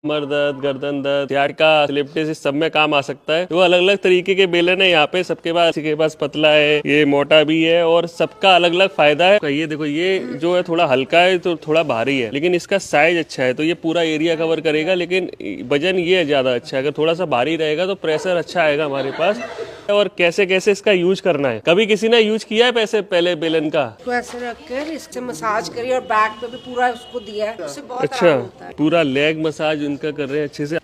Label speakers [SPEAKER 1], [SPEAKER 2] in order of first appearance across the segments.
[SPEAKER 1] कमर दर्द, गर्दन दर्द, यार्का, स्लिप डिस्क, सब में काम आ सकता है। तो अलग अलग तरीके के बेलन है यहाँ पे, सबके पास, किसी के पास पतला है, ये मोटा भी है और सबका अलग अलग फायदा है। ये देखो, ये जो है थोड़ा हल्का है तो थोड़ा भारी है, लेकिन इसका साइज अच्छा है तो ये पूरा एरिया कवर करेगा, लेकिन वजन ये ज्यादा अच्छा है। अगर थोड़ा सा भारी रहेगा तो प्रेशर अच्छा आएगा हमारे पास। और कैसे कैसे इसका यूज करना है, कभी किसी ने यूज किया है पैसे पहले बेलन का?
[SPEAKER 2] तो ऐसे रखकर इससे मसाज करिए और बैक पे भी पूरा उसको दिया है, उससे बहुत
[SPEAKER 1] अच्छा,
[SPEAKER 2] आराम होता है।
[SPEAKER 1] पूरा लेग मसाज उनका कर रहे हैं अच्छे से,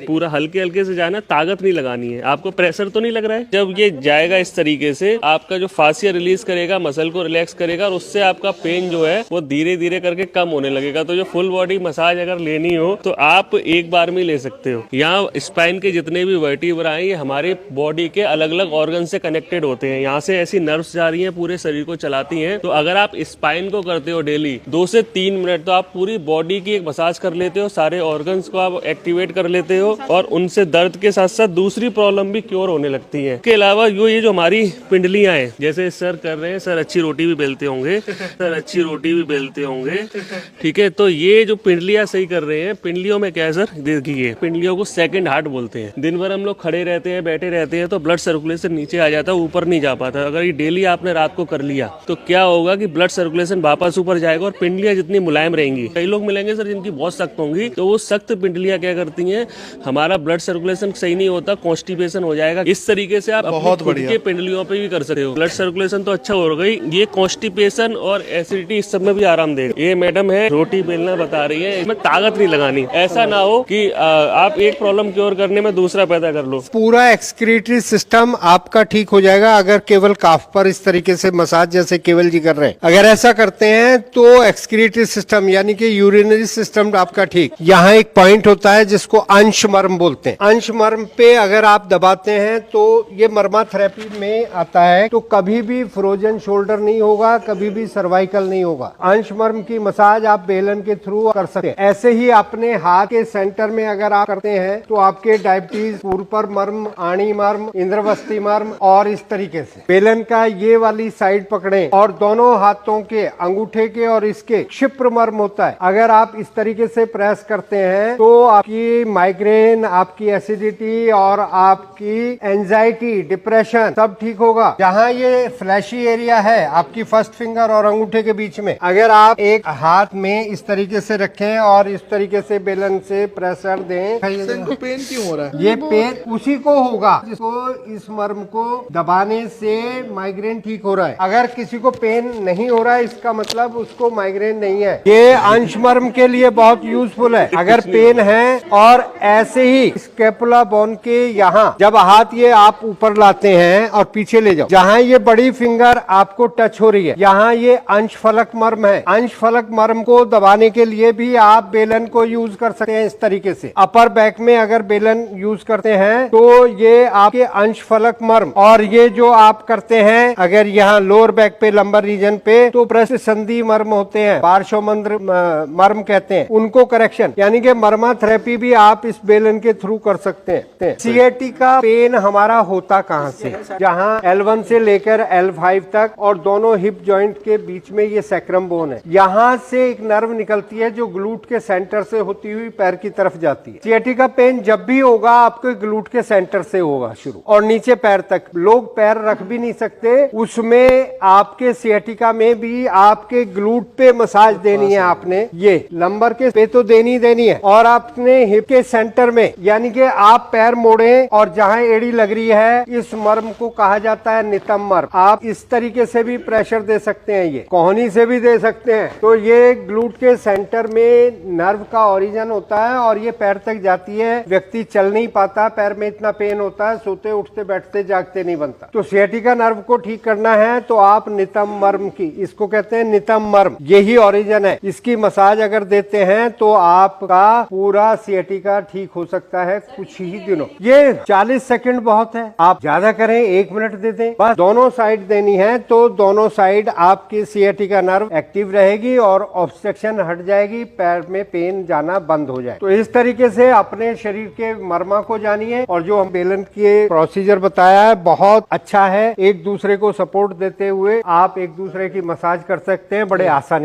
[SPEAKER 1] पूरा हल्के हल्के से जाना, ताकत नहीं लगानी है। आपको प्रेशर तो नहीं लग रहा है? जब ये जाएगा इस तरीके से, आपका जो फासिया रिलीज करेगा, मसल को रिलैक्स करेगा और उससे आपका पेन जो है वो धीरे धीरे करके कम होने लगेगा। तो जो फुल बॉडी मसाज अगर लेनी हो तो आप एक बार में ले सकते हो। यहाँ स्पाइन के जितने भी वर्टिब्रा हैं, ये हमारे बॉडी के अलग अलग ऑर्गन से कनेक्टेड होते हैं। यहाँ से ऐसी नर्व्स जा रही हैं, पूरे शरीर को चलाती हैं। तो अगर आप स्पाइन को करते हो डेली 2 से 3 मिनट, तो आप पूरी बॉडी की एक मसाज कर लेते हो, सारे ऑर्गन्स को आप एक्टिवेट कर लेते हो और उनसे दर्द के साथ साथ दूसरी प्रॉब्लम भी क्योर होने लगती है। इसके अलावा ये जो हमारी पिंडलियां हैं, जैसे सर कर रहे हैं, सर अच्छी रोटी भी बेलते होंगे, सर अच्छी रोटी भी बेलते होंगे, ठीक है। तो ये जो पिंडलियां सही कर रहे हैं, पिंडलियों में क्या है सर, देखिए, पिंडलियों को सेकंड हार्ट बोलते हैं। दिन भर हम लोग खड़े रहते हैं, बैठे रहते हैं, तो ब्लड सर्कुलेशन नीचे आ जाता है, ऊपर नहीं जा पाता। अगर ये डेली आपने रात को कर लिया तो क्या होगा कि ब्लड सर्कुलेशन वापस ऊपर जाएगा और पिंडलियां जितनी मुलायम रहेंगी। कई लोग मिलेंगे सर जिनकी बहुत सख्त होंगी, तो वो सख्त पिंडलियां क्या करती हैं, हमारा ब्लड सर्कुलेशन सही नहीं होता, कॉन्स्टिपेशन हो जाएगा। इस तरीके से आप बहुत बढ़िया पिंडलियों पे भी कर सकते हो। ब्लड सर्कुलेशन तो अच्छा हो गई, ये कॉन्स्टिपेशन और एसिडिटी इस सब में भी आराम देगा। ये मैडम है रोटी बेलना बता रही है, इसमें ताकत नहीं लगानी। ऐसा ना हो कि आप एक प्रॉब्लम क्योर करने में दूसरा पैदा कर लो।
[SPEAKER 3] पूरा एक्सक्रीटरी सिस्टम आपका ठीक हो जाएगा अगर केवल काफ पर इस तरीके से मसाज जैसे केवल जी कर रहे हैं। अगर ऐसा करते हैं तो एक्सक्रीटरी सिस्टम यानी कि यूरिनरी सिस्टम आपका ठीक। यहाँ एक पॉइंट होता है जिसको अंश मर्म बोलते हैं। अंश मर्म पे अगर आप दबाते हैं तो ये मर्मा थेरेपी में आता है। तो कभी भी फ्रोजन शोल्डर नहीं होगा, कभी भी सर्वाइकल नहीं होगा। अंश मर्म की मसाज आप बेलन के थ्रू कर सकते हैं। ऐसे ही अपने हाथ के सेंटर में अगर आप करते हैं तो आपके डायबिटीज, पूर्पर मर्म, आणी मर्म, इंद्रवस्ती मर्म और इस तरीके से बेलन का ये वाली साइड पकड़े और दोनों हाथों के अंगूठे के और इसके क्षिप्र मर्म होता है। अगर आप इस तरीके से प्रेस करते हैं तो आपकी माइग्रेन, आपकी एसिडिटी और आपकी एंजाइटी, डिप्रेशन सब ठीक होगा। जहाँ ये फ्लैशी एरिया है आपकी फर्स्ट फिंगर और अंगूठे के बीच में, अगर आप एक हाथ में इस तरीके से रखें और इस तरीके से बेलन से प्रेशर दें,
[SPEAKER 4] इनको पेन क्यों हो रहा है?
[SPEAKER 3] ये पेन उसी को होगा जिसको इस मर्म को दबाने से माइग्रेन ठीक हो रहा है। अगर किसी को पेन नहीं हो रहा है इसका मतलब उसको माइग्रेन नहीं है। ये अंश मर्म के लिए बहुत यूजफुल है। अगर पेन है और ऐसे ही स्कैपुला बोन के यहाँ जब हाथ ये आप ऊपर लाते हैं और पीछे ले जाओ, जहाँ ये बड़ी फिंगर आपको टच हो रही है, यहाँ ये अंश फलक मर्म है। अंश फलक मर्म को दबाने के लिए भी आप बेलन को यूज कर सकते हैं इस तरीके से। अपर बैक में अगर बेलन यूज करते हैं तो ये आपके अंश फलक मर्म, और ये जो आप करते हैं अगर यहाँ लोअर बैक पे, लंबर रीजन पे, तो पृष्ठ संधि मर्म होते हैं, पार्श्वमंद्र मर्म कहते हैं, उनको करेक्शन यानी कि मर्मा थेरेपी भी आप इस बेलन के थ्रू कर सकते हैं। सीएटी का पेन हमारा होता कहाँ से, जहाँ L1 से लेकर L5 तक और दोनों हिप जॉइंट के बीच में ये सैक्रम बोन है। यहाँ से एक नर्व निकलती है जो ग्लूट के सेंटर से होती हुई पैर की तरफ जाती है। सीएटी का पेन जब भी होगा आपके ग्लूट के सेंटर से होगा शुरू और नीचे पैर तक। लोग पैर रख भी नहीं सकते, उसमें आपके सियाटिका में भी आपके ग्लूट पे मसाज देनी है। आपने ये लंबर के पे तो देनी है और आपने हिप के सेंटर में, यानी कि आप पैर मोड़े और जहां एड़ी लग रही है, इस मर्म को कहा जाता है नितंब मर्म। आप इस तरीके से भी प्रेशर दे सकते हैं, ये कोहनी से भी दे सकते हैं। तो ये ग्लूट के सेंटर में नर्व का ओरिजिन होता है और ये पैर तक जाती है। व्यक्ति चल नहीं पाता, पैर में इतना पेन होता है, सोते उठते बैठते जागते नहीं बनता। तो सियाटिका नर्व को ठीक करना है तो आप नितंब मर्म की, इसको कहते हैं नितंब मर्म, यही ओरिजिन है। इसकी मसाज अगर देते हैं तो आपका पूरा सियाटिका ठीक हो सकता है कुछ ही दिनों। ये 40 सेकंड बहुत है, आप ज्यादा करें 1 मिनट दे दें, बस दोनों साइड देनी है तो दोनों साइड आपकी सियाटिका नर्व एक्टिव रहेगी और ऑब्स्ट्रक्शन हट जाएगी, पैर में पेन जाना बंद हो जाए। तो इस तरीके से अपने शरीर के मर्मा को जानिए और जो हम बेलन के प्रोसीजर बताया है बहुत अच्छा है। एक दूसरे को सपोर्ट देते हुए आप एक दूसरे की मसाज कर सकते हैं बड़े आसानी से।